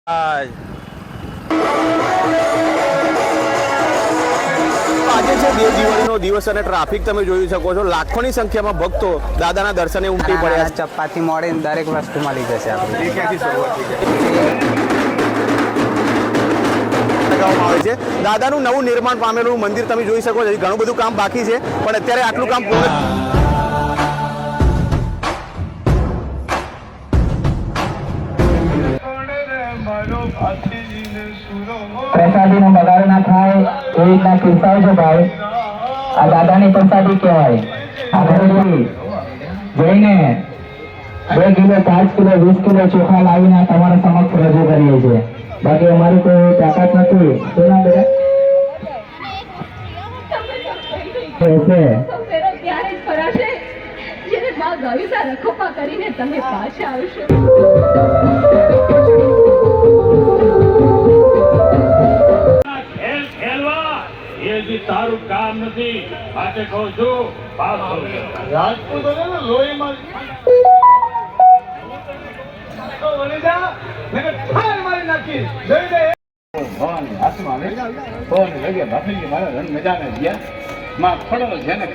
આજે છે દેવ દિવાળીનો દિવસ અને ટ્રાફિક તમે જોઈ શકો છો. લાખોની સંખ્યામાં ભક્તો દાદાના દર્શને ઉમટી પડ્યા છે. ચપાતી મોડીને દરેક વસ્તુ મળી જશે આપણે. ક્યાંથી શરૂઆત થઈ લગાવવામાં આવે છે. દાદાનું નવું નિર્માણ પામેલું મંદિર તમે જોઈ શકો છો. ઘણું બધું કામ બાકી છે, પણ અત્યારે આટલું કામ પૂર્ણ. પ્રસાદીનો બગાડ ના થાય એ રીતના પીરસાવજો ભાઈ. આ દાદાની પ્રસાદી કહેવાય. આપણે જઈને 2 કિલો 5 કિલો 20 કિલો ચોખા લાવીને તમારા સમક્ષ રજૂ કરીએ છીએ. બાકી અમારી કોઈ તાકાત નથી. શું નામ બેટા? તમે પાછા આવશો. તારું કામ નથી. માટે કહું છું રાજપૂતોને લોહીમાં મારી નાખી હાથમાં લઈ જાવ લગે ભાખરી મારા રન મજાને ગયા માં ખડો જેને